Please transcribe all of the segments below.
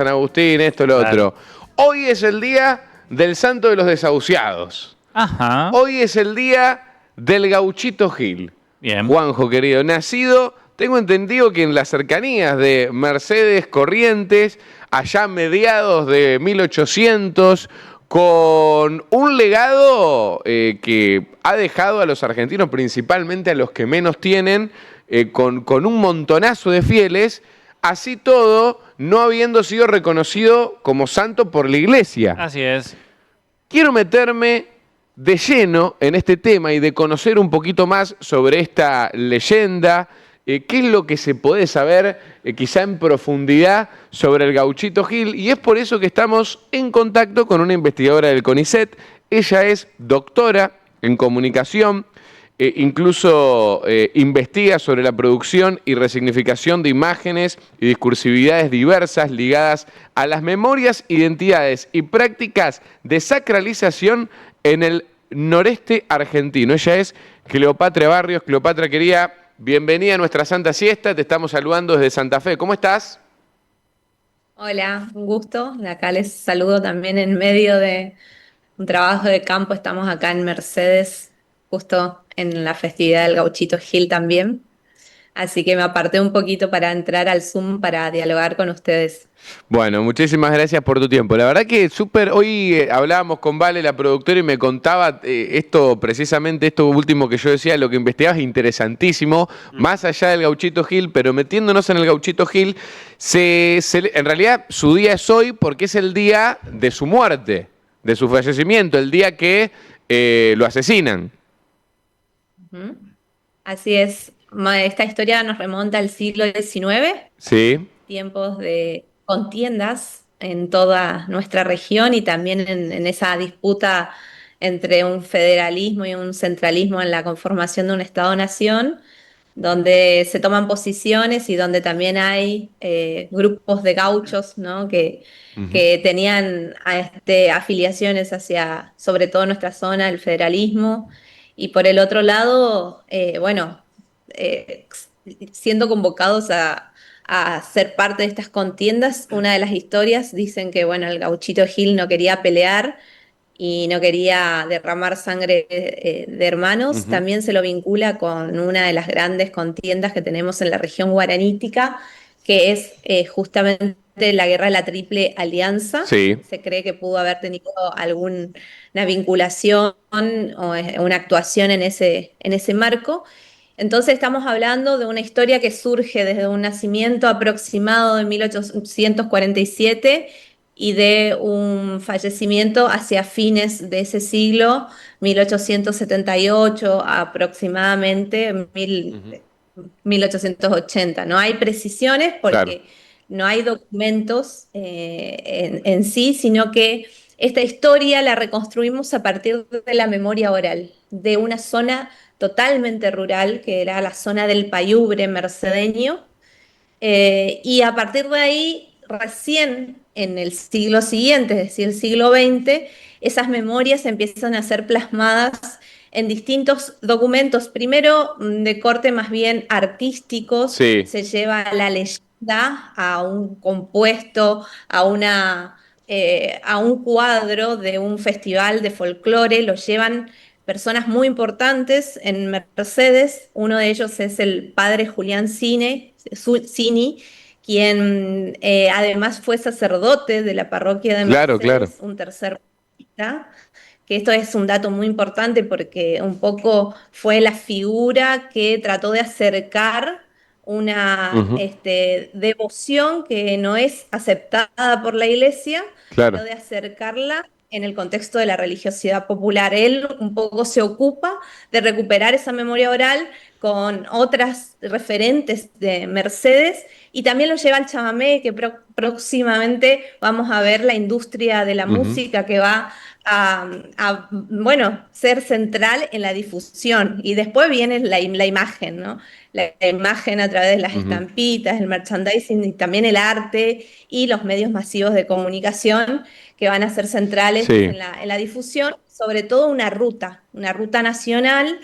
San Agustín, esto, lo Claro. otro. Hoy es el día del santo de los desahuciados. Ajá. Hoy es el día del Gauchito Gil. Bien. Juanjo, querido, nacido, tengo entendido que en las cercanías de Mercedes Corrientes, allá mediados de 1800, con un legado que ha dejado a los argentinos, principalmente a los que menos tienen, con un montonazo de fieles, así todo, no habiendo sido reconocido como santo por la iglesia. Así es. Quiero meterme de lleno en este tema y de conocer un poquito más sobre esta leyenda, qué es lo que se puede saber quizá en profundidad sobre el Gauchito Gil, y es por eso que estamos en contacto con una investigadora del CONICET. Ella es doctora en comunicación, incluso investiga sobre la producción y resignificación de imágenes y discursividades diversas ligadas a las memorias, identidades y prácticas de sacralización en el noreste argentino. Ella es Cleopatra Barrios. Cleopatra, querida, bienvenida a nuestra Santa Siesta. Te estamos saludando desde Santa Fe. ¿Cómo estás? Hola, un gusto. Acá les saludo también en medio de un trabajo de campo. Estamos acá en Mercedes, justo en la festividad del Gauchito Gil también. Así que me aparté un poquito para entrar al Zoom para dialogar con ustedes. Bueno, muchísimas gracias por tu tiempo. La verdad que súper, hoy hablábamos con Vale, la productora, y me contaba esto, precisamente esto último que yo decía, lo que investigabas es interesantísimo, más allá del Gauchito Gil, pero metiéndonos en el Gauchito Gil, en realidad su día es hoy porque es el día de su muerte, de su fallecimiento, el día que lo asesinan. Ujú. Así es. Esta historia nos remonta al siglo XIX, Sí, tiempos de contiendas en toda nuestra región y también en esa disputa entre un federalismo y un centralismo en la conformación de un Estado-nación, donde se toman posiciones y donde también hay grupos de gauchos, ¿no? ujú, que tenían afiliaciones hacia, sobre todo nuestra zona, el federalismo, y por el otro lado, bueno, eh, siendo convocados a ser parte de estas contiendas. Una de las historias dicen que, bueno, el gauchito Gil no quería pelear y no quería derramar sangre de hermanos. ujú. También se lo vincula con una de las grandes contiendas que tenemos en la región guaranítica, que es justamente la guerra de la Triple Alianza. Sí. Se cree que pudo haber tenido alguna vinculación o una actuación en ese marco. Entonces estamos hablando de una historia que surge desde un nacimiento aproximado de 1847 y de un fallecimiento hacia fines de ese siglo, 1878 aproximadamente, Ujú. 1880. No hay precisiones Claro. porque no hay documentos en sí, sino que esta historia la reconstruimos a partir de la memoria oral, de una zona totalmente rural, que era la zona del Payubre mercedeño, y a partir de ahí, recién en el siglo siguiente, es decir, el siglo XX, esas memorias empiezan a ser plasmadas en distintos documentos, primero de corte más bien artísticos. Sí. Se lleva la leyenda a un compuesto, a un cuadro de un festival de folclore, lo llevan personas muy importantes en Mercedes. Uno de ellos es el padre Julián Cini, quien además fue sacerdote de la parroquia de Claro, claro. Mercedes, un tercer papista, que esto es un dato muy importante porque un poco fue la figura que trató de acercar una Ujú. devoción que no es aceptada por la iglesia, Claro. trató de acercarla en el contexto de la religiosidad popular. Él un poco se ocupa de recuperar esa memoria oral con otras referentes de Mercedes y también lo lleva al chamamé, que próximamente vamos a ver la industria de la Ujú. música que va bueno, ser central en la difusión. Y después viene la imagen, ¿no? La imagen a través de las Ujú. estampitas, el merchandising y también el arte y los medios masivos de comunicación que van a ser centrales Sí. en la difusión, sobre todo una ruta nacional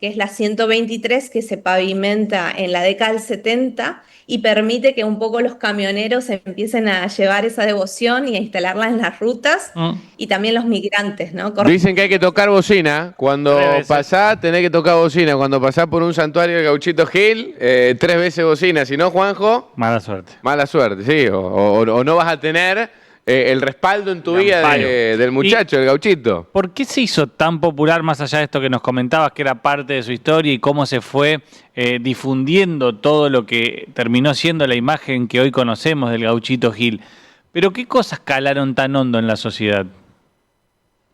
que es la 123, que se pavimenta en la década del 70 y permite que un poco los camioneros empiecen a llevar esa devoción y a instalarla en las rutas, y también los migrantes, ¿no? Dicen que hay que tocar bocina. Cuando pasás, tenés que tocar bocina. Cuando pasás por un santuario del Gauchito Gil, 3 veces bocina. Si no, Juanjo... Mala suerte. Mala suerte, sí. O no vas a tener el respaldo en tu vida del muchacho, del gauchito. ¿Por qué se hizo tan popular, más allá de esto que nos comentabas, que era parte de su historia, y cómo se fue difundiendo todo lo que terminó siendo la imagen que hoy conocemos del Gauchito Gil? Pero ¿qué cosas calaron tan hondo en la sociedad?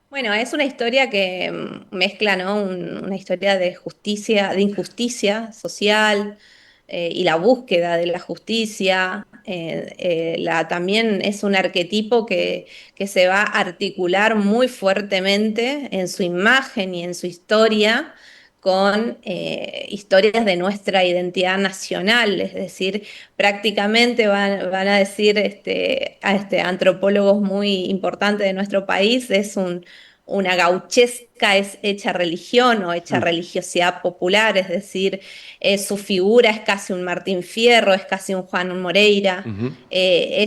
Bueno, es una historia que mezcla, ¿no? Una historia de justicia, de injusticia social, y la búsqueda de la justicia. También es un arquetipo que se va a articular muy fuertemente en su imagen y en su historia con historias de nuestra identidad nacional. Es decir, prácticamente van a decir antropólogos muy importantes de nuestro país, una gauchesca es hecha religión o hecha religiosidad popular. Es decir, su figura es casi un Martín Fierro, es casi un Juan Moreira. Y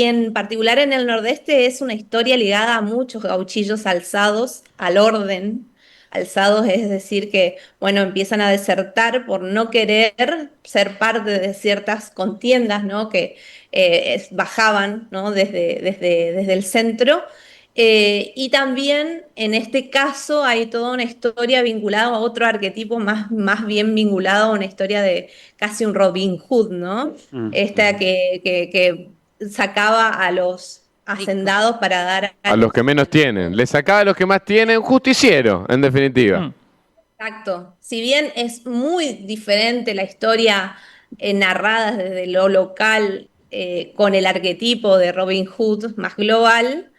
en particular en el Nordeste es una historia ligada a muchos gauchillos alzados al orden. Alzados, es decir, que, bueno, empiezan a desertar por no querer ser parte de ciertas contiendas, ¿no? Que bajaban, ¿no? Desde el centro. Y también en este caso hay toda una historia vinculada a otro arquetipo, más bien vinculado a una historia de casi un Robin Hood, ¿no? Esta que sacaba a los hacendados para dar A los que menos tienen. Le sacaba a los que más tienen, justiciero, en definitiva. Exacto. Si bien es muy diferente la historia narrada desde lo local, con el arquetipo de Robin Hood más global,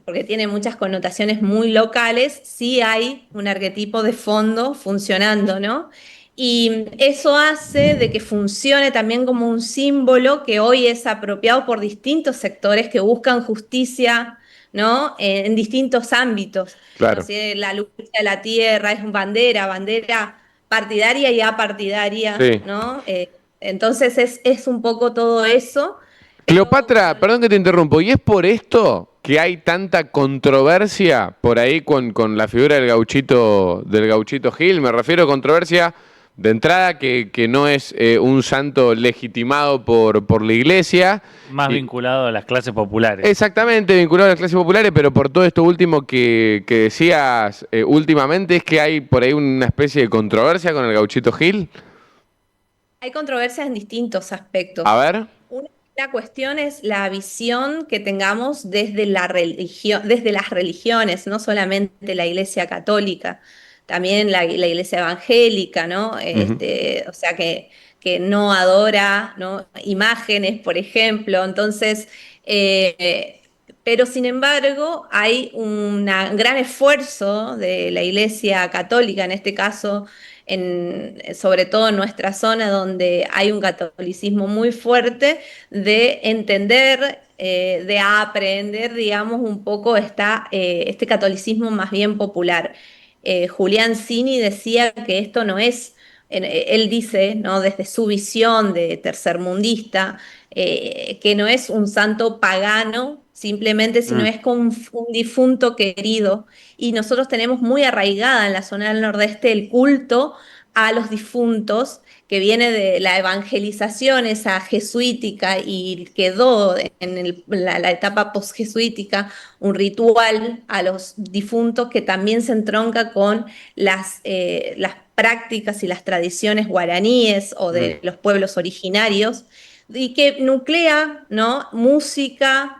porque tiene muchas connotaciones muy locales, sí hay un arquetipo de fondo funcionando, ¿no? Y eso hace de que funcione también como un símbolo que hoy es apropiado por distintos sectores que buscan justicia, ¿no? En distintos ámbitos. Claro. No sé, la lucha de la tierra es bandera partidaria y apartidaria, Sí. ¿no? Entonces es un poco todo eso. Cleopatra, perdón que te interrumpo, ¿y es por esto que hay tanta controversia por ahí con la figura del gauchito Gil? Me refiero a controversia de entrada que no es un santo legitimado por la iglesia. Más vinculado a las clases populares. Exactamente, vinculado a las clases populares, pero por todo esto último que decías últimamente, ¿es que hay por ahí una especie de controversia con el gauchito Gil? Hay controversias en distintos aspectos. A ver. La cuestión es la visión que tengamos desde la religión, desde las religiones, no solamente la Iglesia católica, también la Iglesia evangélica, ¿no? O sea, que no adora, ¿no? Imágenes, por ejemplo. Entonces, pero sin embargo, hay un gran esfuerzo de la Iglesia católica, en este caso, sobre todo en nuestra zona donde hay un catolicismo muy fuerte, de entender, de aprender, digamos, un poco este catolicismo más bien popular. Julián Cini decía que esto no es, él dice, ¿no? Desde su visión de tercermundista, que no es un santo pagano simplemente, sino es como un difunto querido. Y nosotros tenemos muy arraigada en la zona del Nordeste el culto a los difuntos, que viene de la evangelización esa jesuítica, y quedó en la etapa posjesuítica un ritual a los difuntos que también se entronca con las prácticas y las tradiciones guaraníes o de los pueblos originarios, y que nuclea, ¿no? Música,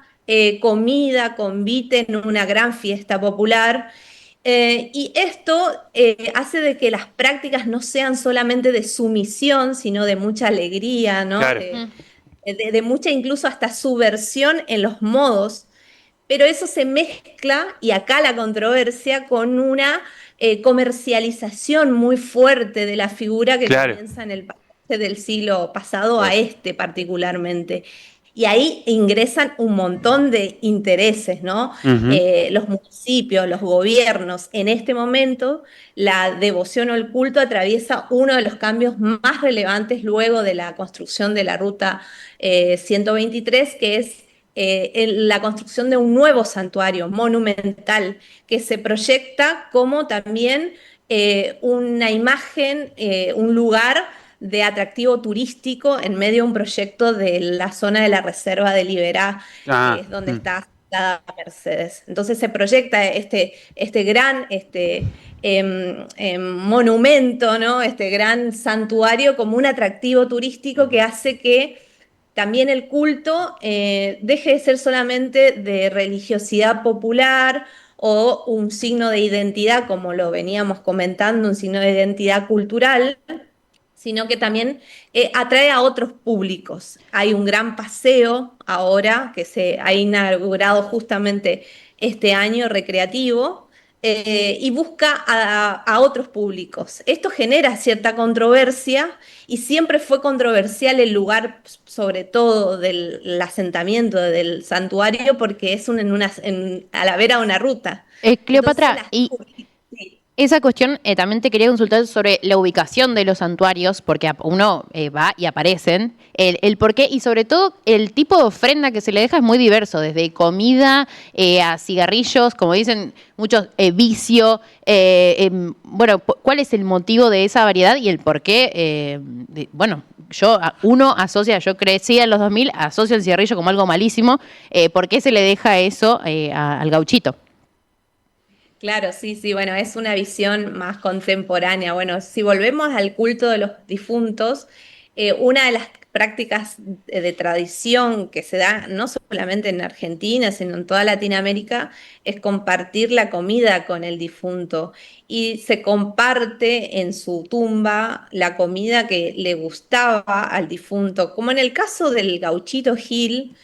comida, convite en una gran fiesta popular. Y esto hace de que las prácticas no sean solamente de sumisión, sino de mucha alegría, ¿no? Claro. De mucha incluso hasta subversión en los modos, pero eso se mezcla, y acá la controversia, con una comercialización muy fuerte de la figura que Claro. comienza en el pasaje del siglo pasado a este particularmente. Y ahí ingresan un montón de intereses, ¿no? Ujú. Los municipios, los gobiernos. En este momento, la devoción o el culto atraviesa uno de los cambios más relevantes luego de la construcción de la ruta 123, que es la construcción de un nuevo santuario monumental que se proyecta como también una imagen, un lugar de atractivo turístico en medio de un proyecto de la zona de la Reserva de Liberá, que Ah, es donde mm. está Mercedes. Entonces se proyecta este gran monumento, ¿no? Este gran santuario como un atractivo turístico que hace que también el culto deje de ser solamente de religiosidad popular o un signo de identidad, como lo veníamos comentando, un signo de identidad cultural, sino que también atrae a otros públicos. Hay un gran paseo ahora que se ha inaugurado justamente este año recreativo y busca a otros públicos. Esto genera cierta controversia y siempre fue controversial el lugar, sobre todo del asentamiento del santuario, porque es a la vera de una ruta. Entonces, Cleopatra, y sí, esa cuestión también te quería consultar sobre la ubicación de los santuarios, porque uno va y aparecen, el por qué y sobre todo el tipo de ofrenda que se le deja es muy diverso, desde comida a cigarrillos, como dicen muchos, vicio. Bueno, ¿cuál es el motivo de esa variedad y el por qué? Bueno, uno asocia, yo crecí en los 2000, asocio el cigarrillo como algo malísimo. ¿Por qué se le deja eso al gauchito? claro, sí, sí, bueno, es una visión más contemporánea. Bueno, si volvemos al culto de los difuntos, una de las prácticas de tradición que se da no solamente en Argentina, sino en toda Latinoamérica, es compartir la comida con el difunto. Y se comparte en su tumba la comida que le gustaba al difunto, como en el caso del Gauchito Gil.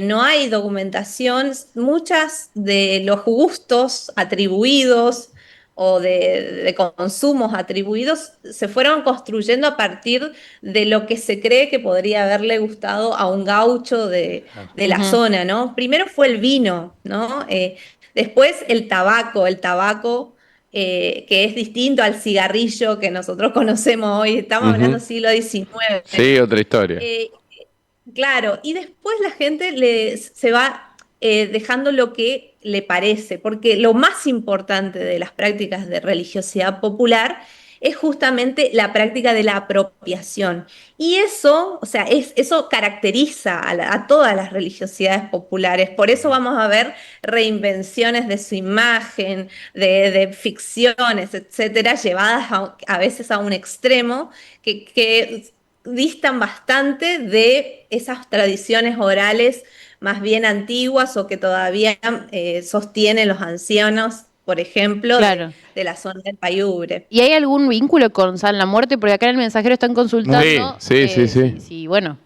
No hay documentación. Muchas de los gustos atribuidos o de consumos atribuidos se fueron construyendo a partir de lo que se cree que podría haberle gustado a un gaucho de la Ujú. zona, ¿no? Primero fue el vino, ¿no? Después el tabaco, que es distinto al cigarrillo que nosotros conocemos hoy. Estamos hablando Ujú. siglo XIX. Sí, otra historia. Eh, Claro, y después la gente se va dejando lo que le parece, porque lo más importante de las prácticas de religiosidad popular es justamente la práctica de la apropiación. Y eso, o sea, eso caracteriza a todas las religiosidades populares. Por eso vamos a ver reinvenciones de su imagen, de ficciones, etcétera, llevadas a veces a un extremo que distan bastante de esas tradiciones orales más bien antiguas o que todavía sostienen los ancianos, por ejemplo, Claro. de la zona del Payubre. ¿Y hay algún vínculo con San la Muerte? Porque acá en el mensajero están Sí, consultando sí, sí, sí. bueno,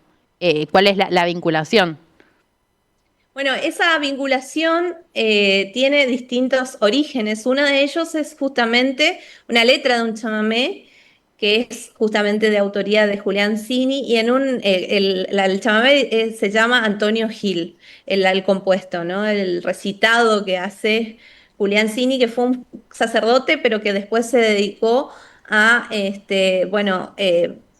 cuál es la vinculación. Bueno, esa vinculación tiene distintos orígenes. Uno de ellos es justamente una letra de un chamamé que es justamente de autoría de Julián Cini y el chamamé se llama Antonio Gil, el compuesto, ¿no? El recitado que hace Julián Cini, que fue un sacerdote, pero que después se dedicó a, bueno,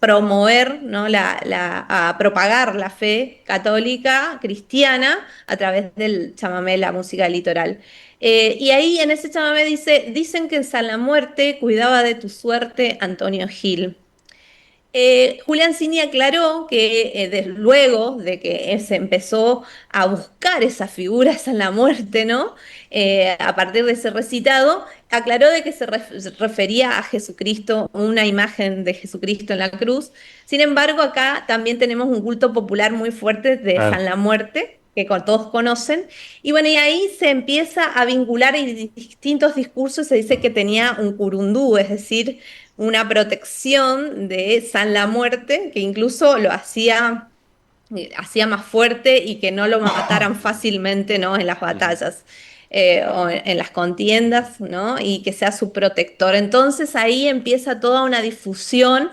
promover, ¿no? A propagar la fe católica cristiana a través del chamamé, la música litoral. Y ahí en ese chamamé dicen que en San la Muerte cuidaba de tu suerte Antonio Gil. Julián Cini aclaró que luego de que se empezó a buscar esas figuras en la muerte, ¿no? A partir de ese recitado, aclaró de que se refería a Jesucristo, una imagen de Jesucristo en la cruz. Sin embargo, acá también tenemos un culto popular muy fuerte de Claro. San la Muerte, que todos conocen. Y bueno, y ahí se empieza a vincular en distintos discursos, se dice que tenía un curundú, es decir, una protección de San la Muerte, que incluso lo hacía más fuerte y que no lo mataran fácilmente, ¿no? En las Ujú. batallas o en las contiendas, ¿no? Y que sea su protector. Entonces ahí empieza toda una difusión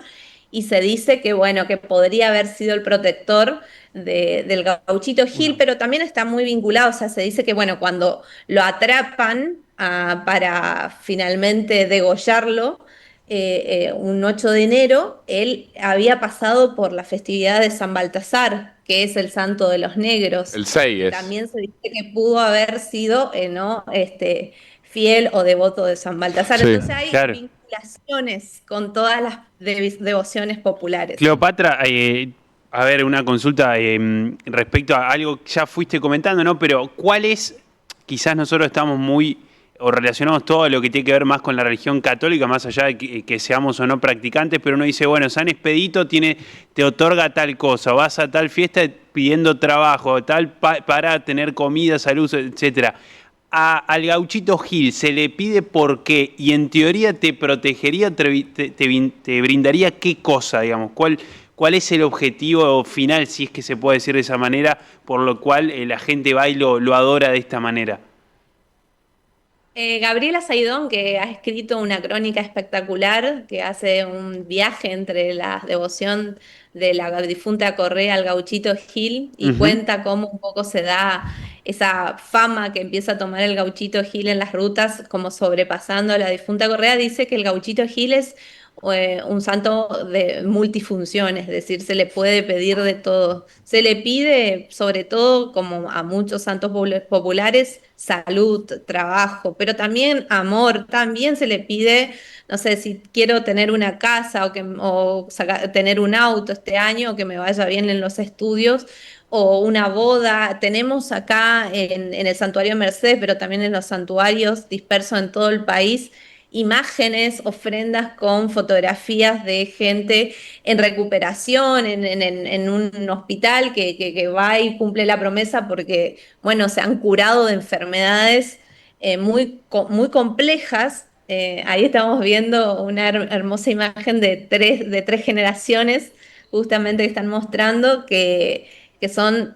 y se dice que, bueno, que podría haber sido el protector del Gauchito Gil, pero también está muy vinculado, o sea, se dice que, bueno, cuando lo atrapan para finalmente degollarlo, un 8 de enero, él había pasado por la festividad de San Baltasar, que es el santo de los negros, El 6 que es. también se dice que pudo haber sido, ¿no? Fiel o devoto de San Baltasar. Sí. Entonces hay Claro. vinculaciones con todas las devociones populares. Cleopatra, a ver, una consulta respecto a algo que ya fuiste comentando, ¿no? Pero ¿cuál es, quizás nosotros estamos muy, o relacionamos todo lo que tiene que ver más con la religión católica, más allá de que seamos o no practicantes, pero uno dice, bueno, San Expedito te otorga tal cosa, vas a tal fiesta pidiendo trabajo, tal para tener comida, salud, etcétera. Al Gauchito Gil se le pide por qué y en teoría te protegería, te brindaría qué cosa, digamos, cuál es el objetivo final, si es que se puede decir de esa manera, por lo cual la gente va y lo adora de esta manera. Gabriela Saidón, que ha escrito una crónica espectacular, que hace un viaje entre la devoción de la difunta Correa al Gauchito Gil y cuenta cómo un poco se da esa fama que empieza a tomar el Gauchito Gil en las rutas, como sobrepasando a la difunta Correa, dice que el Gauchito Gil es un santo de multifunciones, es decir, se le puede pedir de todo. Se le pide, sobre todo, como a muchos santos populares, salud, trabajo, pero también amor, también se le pide, no sé, si quiero tener una casa o tener un auto este año, o que me vaya bien en los estudios, o una boda. Tenemos acá en el santuario de Mercedes, pero también en los santuarios dispersos en todo el país, imágenes, ofrendas con fotografías de gente en recuperación, en un hospital que va y cumple la promesa porque, bueno, se han curado de enfermedades muy complejas. Ahí estamos viendo una hermosa imagen de tres generaciones, justamente que están mostrando que son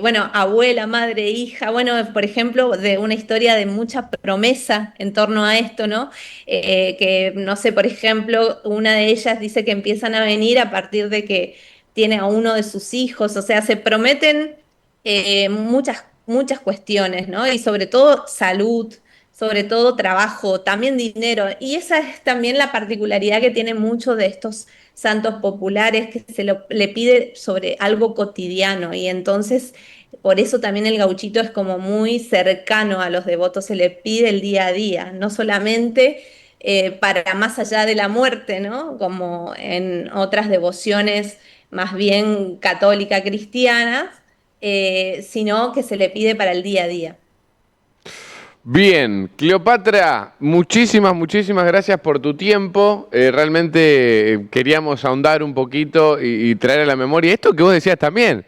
bueno, abuela, madre, hija, bueno, por ejemplo, de una historia de mucha promesa en torno a esto, ¿no? Que, no sé, por ejemplo, una de ellas dice que empiezan a venir a partir de que tiene a uno de sus hijos, o sea, se prometen muchas cuestiones, ¿no? Y sobre todo salud, sobre todo trabajo, también dinero. Y esa es también la particularidad que tiene mucho de estos santos populares, que le pide sobre algo cotidiano. Y entonces, por eso también el gauchito es como muy cercano a los devotos, se le pide el día a día, no solamente para más allá de la muerte, ¿no? Como en otras devociones más bien católica cristianas, sino que se le pide para el día a día. Bien, Cleopatra, muchísimas gracias por tu tiempo. Realmente queríamos ahondar un poquito y traer a la memoria esto que vos decías también.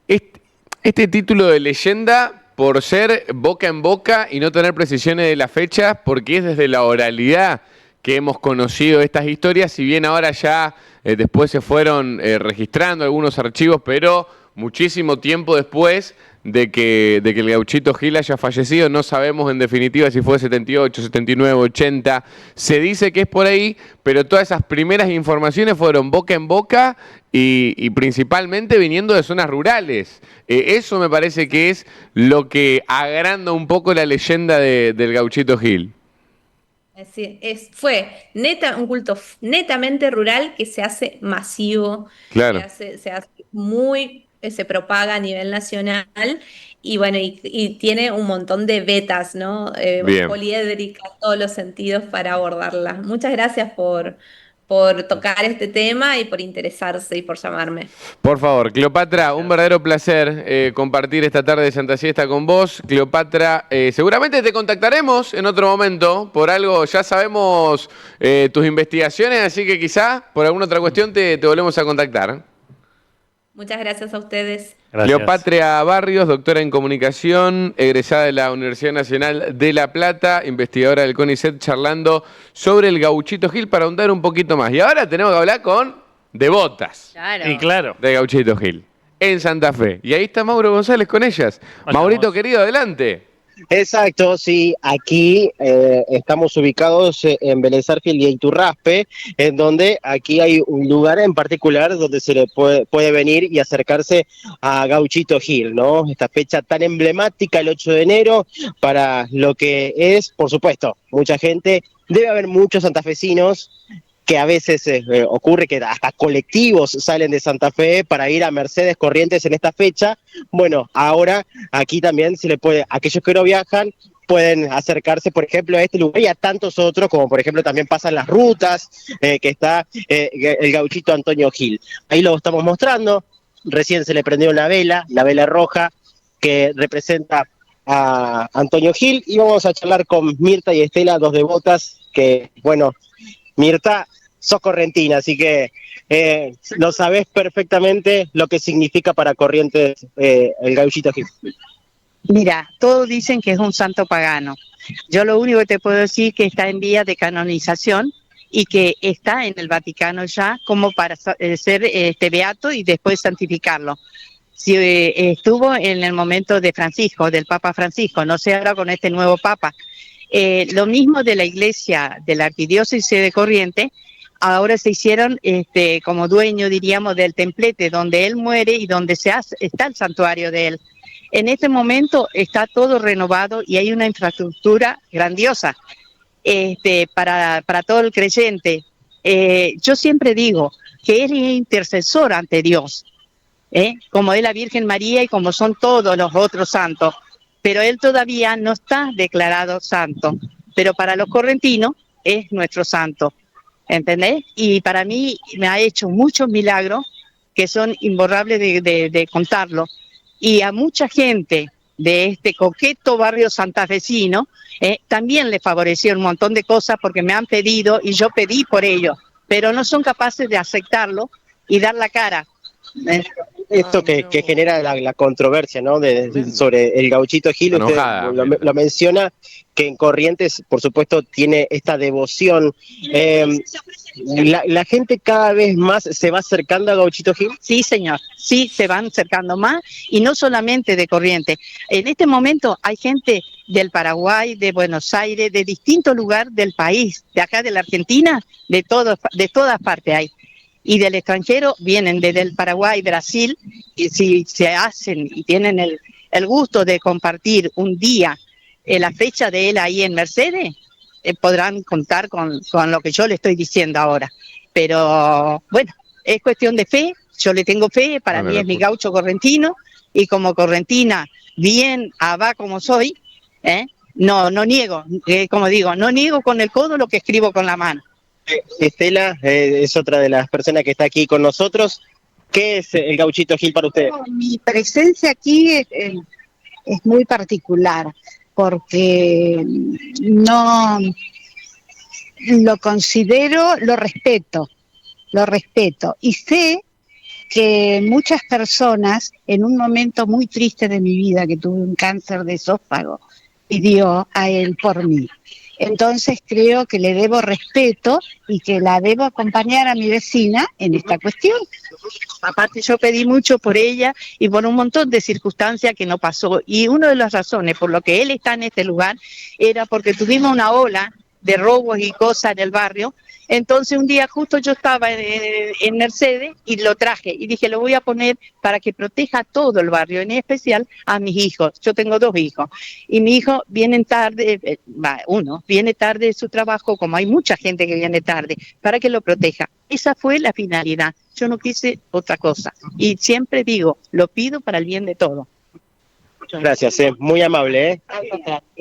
Este título de leyenda por ser boca en boca y no tener precisiones de las fechas, porque es desde la oralidad que hemos conocido estas historias, si bien ahora ya después se fueron registrando algunos archivos, pero muchísimo tiempo después de que el Gauchito Gil haya fallecido, no sabemos en definitiva si fue 78, 79, 80, se dice que es por ahí, pero todas esas primeras informaciones fueron boca en boca y principalmente viniendo de zonas rurales. Eso me parece que es lo que agranda un poco la leyenda del Gauchito Gil. Sí, fue un culto netamente rural que se hace masivo, Claro. se hace se propaga a nivel nacional y bueno, y tiene un montón de vetas, ¿no? Bien. Poliédrica, todos los sentidos para abordarla. Muchas gracias por tocar este tema y por interesarse y por llamarme. Por favor, Cleopatra, un verdadero placer compartir esta tarde de Santa Siesta con vos. Cleopatra, seguramente te contactaremos en otro momento, por algo, ya sabemos tus investigaciones, así que quizá por alguna otra cuestión te volvemos a contactar. Muchas gracias a ustedes. Gracias. Cleopatra Barrios, doctora en comunicación, egresada de la Universidad Nacional de La Plata, investigadora del CONICET, charlando sobre el Gauchito Gil para ahondar un poquito más. Y ahora tenemos que hablar con devotas Claro. Y claro. de Gauchito Gil, en Santa Fe. Y ahí está Mauro González con ellas. Hola, Maurito, vamos. querido, adelante. Exacto, sí, aquí estamos ubicados en Vélez Sarsfield y Iturraspe, en donde aquí hay un lugar en particular donde se le puede venir y acercarse a Gauchito Gil, ¿no? Esta fecha tan emblemática, el 8 de enero, para lo que es, por supuesto, mucha gente, debe haber muchos santafesinos que a veces ocurre que hasta colectivos salen de Santa Fe para ir a Mercedes Corrientes en esta fecha. Bueno, ahora aquí también se le puede, aquellos que no viajan, pueden acercarse, por ejemplo, a este lugar y a tantos otros, como por ejemplo también pasan las rutas, que está el gauchito Antonio Gil. Ahí lo estamos mostrando, recién se le prendió la vela roja, que representa a Antonio Gil, y vamos a charlar con Mirta y Estela, dos devotas, que bueno, Mirta, sos correntina, así que lo sabés perfectamente lo que significa para Corrientes el gauchito Gil. Mira, todos dicen que es un santo pagano. Yo lo único que te puedo decir es que está en vía de canonización y que está en el Vaticano ya como para ser beato y después santificarlo. Si estuvo en el momento de Francisco, del Papa Francisco, no sé ahora con este nuevo Papa. Lo mismo de la iglesia de la Arquidiócesis de Corrientes, ahora se hicieron como dueño, diríamos, del templete donde él muere y donde está el santuario de él. En este momento está todo renovado y hay una infraestructura grandiosa para todo el creyente. Yo siempre digo que él es intercesor ante Dios, como es la Virgen María y como son todos los otros santos, pero él todavía no está declarado santo, pero para los correntinos es nuestro santo, ¿entendés? Y para mí me ha hecho muchos milagros que son imborrables de contarlo, y a mucha gente de este coqueto barrio santafesino también le favoreció un montón de cosas porque me han pedido y yo pedí por ello, pero no son capaces de aceptarlo y dar la cara. Esto que genera la controversia, ¿no? Sobre el gauchito Gil, usted lo menciona, que en Corrientes, por supuesto, tiene esta devoción. ¿La gente cada vez más se va acercando a Gauchito Gil? Sí, señor, sí, se van acercando más, y no solamente de Corrientes. En este momento hay gente del Paraguay, de Buenos Aires, de distintos lugares del país, de acá de la Argentina, de todas partes hay. Y del extranjero vienen desde el Paraguay, Brasil, y si se hacen y tienen el gusto de compartir un día la fecha de él ahí en Mercedes, podrán contar con lo que yo le estoy diciendo ahora. Pero bueno, es cuestión de fe, yo le tengo fe, para mí es mi gaucho correntino, y como correntina, bien va como soy, no niego, como digo, no niego con el codo lo que escribo con la mano. Estela es otra de las personas que está aquí con nosotros. ¿Qué es el gauchito Gil para usted? Mi presencia aquí es muy particular porque no lo considero, lo respeto y sé que muchas personas en un momento muy triste de mi vida, que tuve un cáncer de esófago, pidió a él por mí. Entonces creo que le debo respeto y que la debo acompañar a mi vecina en esta cuestión. Aparte yo pedí mucho por ella y por un montón de circunstancias que no pasó. Y una de las razones por lo que él está en este lugar era porque tuvimos una ola de robos y cosas en el barrio. Entonces un día justo yo estaba en Mercedes y lo traje y dije, lo voy a poner para que proteja a todo el barrio, en especial a mis hijos. Yo tengo 2 hijos y mi hijo viene tarde, uno viene tarde de su trabajo, como hay mucha gente que viene tarde, para que lo proteja. Esa fue la finalidad, yo no quise otra cosa y siempre digo, lo pido para el bien de todos. Muchas gracias, muy amable.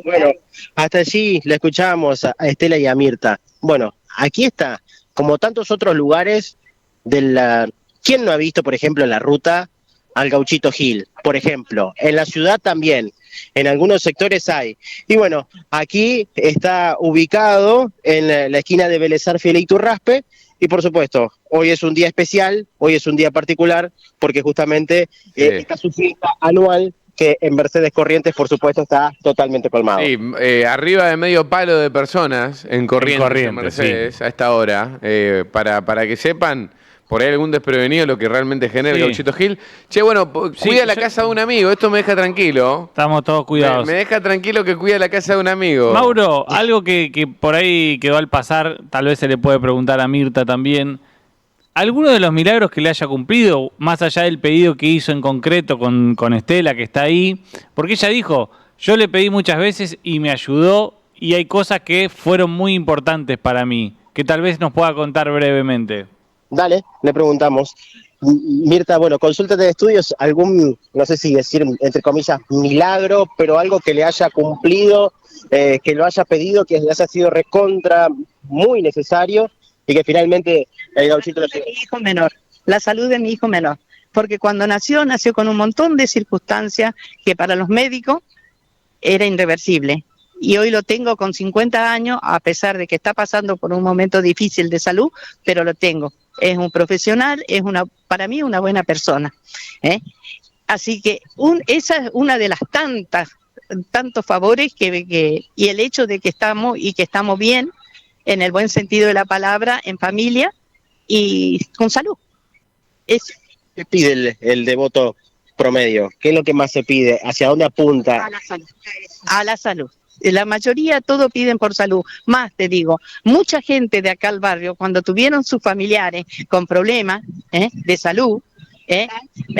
Bueno, hasta allí le escuchábamos a Estela y a Mirta. Bueno, aquí está, como tantos otros lugares ¿quién no ha visto, por ejemplo, en la ruta al Gauchito Gil? Por ejemplo, en la ciudad también, en algunos sectores hay. Y bueno, aquí está ubicado en la esquina de Vélez Sarsfield y Iturraspe, y por supuesto, hoy es un día especial, hoy es un día particular, porque justamente está su fiesta anual, que en Mercedes Corrientes, por supuesto, está totalmente colmado. Sí, arriba de medio palo de personas en Corrientes, en Mercedes, sí, a esta hora. Para que sepan, por ahí algún desprevenido lo que realmente genera el Sí. Gauchito Gil. Che, bueno, Sí, cuida la yo- casa de un amigo, esto me deja tranquilo. Estamos todos cuidados. Me deja tranquilo que cuida la casa de un amigo. Mauro, algo que por ahí quedó al pasar, tal vez se le puede preguntar a Mirta también. ¿Alguno de los milagros que le haya cumplido, más allá del pedido que hizo en concreto con Estela, que está ahí? Porque ella dijo, yo le pedí muchas veces y me ayudó, y hay cosas que fueron muy importantes para mí, que tal vez nos pueda contar brevemente. Dale, le preguntamos. Mirta, bueno, consulta de estudios, algún, no sé si decir, entre comillas, milagro, pero algo que le haya cumplido, que lo haya pedido, que le haya sido recontra, muy necesario, y que finalmente el Gauchito lo tiene. Mi hijo menor, la salud de mi hijo menor, porque cuando nació con un montón de circunstancias que para los médicos era irreversible. Y hoy lo tengo con 50 años, a pesar de que está pasando por un momento difícil de salud, pero lo tengo. Es un profesional, para mí una buena persona. Así que esa es una de las tantos favores y el hecho de que estamos bien, en el buen sentido de la palabra, en familia y con salud. Eso. ¿Qué pide el devoto promedio? ¿Qué es lo que más se pide? ¿Hacia dónde apunta? A la salud. A la salud. La mayoría todo piden por salud. Más te digo, mucha gente de acá al barrio, cuando tuvieron sus familiares con problemas de salud,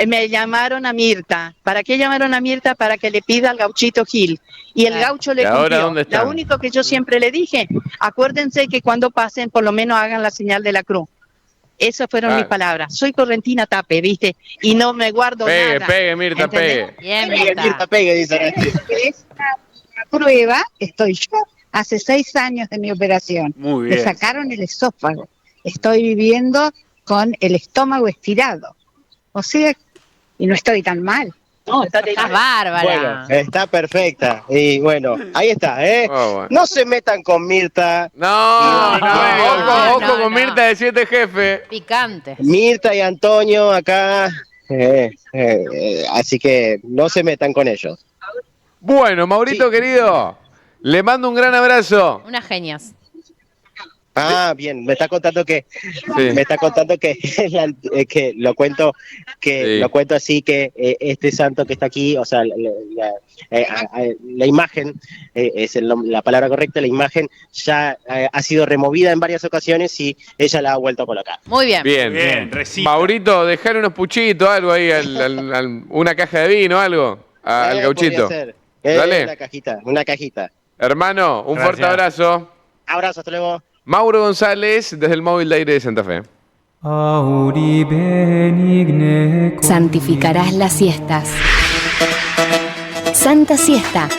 me llamaron a Mirta. ¿Para qué llamaron a Mirta? Para que le pida al Gauchito Gil. Y el gaucho le ¿Y ahora cumplió. dónde están? Lo único que yo siempre le dije, acuérdense que cuando pasen por lo menos hagan la señal de la cruz. Esas fueron mis palabras. Soy correntina Tape, ¿viste? Y no me guardo nada. Pegue, Mirta, ¿entendés? pegue. Bien, Mirta, Mirta. pegue, dice. Es una prueba, estoy yo, hace 6 años de mi operación. Muy Me bien. sacaron el esófago. Estoy viviendo con el estómago estirado. O sea, y no estoy tan mal. No, está Estás bárbara. Bueno, está perfecta. Y bueno, ahí está, ¿eh? Oh, bueno. No se metan con Mirta. No, No, ojo no, con no. Mirta de 7 jefe. Picante. Mirta y Antonio acá. Así que no se metan con ellos. Bueno, Maurito Sí. querido, le mando un gran abrazo. Unas genias. Ah, bien, me está contando que que lo cuento Sí. lo cuento así que este santo que está aquí, o sea, la imagen es la palabra correcta, la imagen ya ha sido removida en varias ocasiones y ella la ha vuelto a colocar. Muy bien. Bien, Bien, recita. Maurito, dejar unos puchitos, algo ahí, una caja de vino, algo, al Gauchito. Podría ser. Dale. Una cajita. Hermano, un Gracias. fuerte abrazo. Abrazo, hasta luego. Mauro González, desde el móvil de aire de Santa Fe. Santificarás las siestas. Santa Siesta.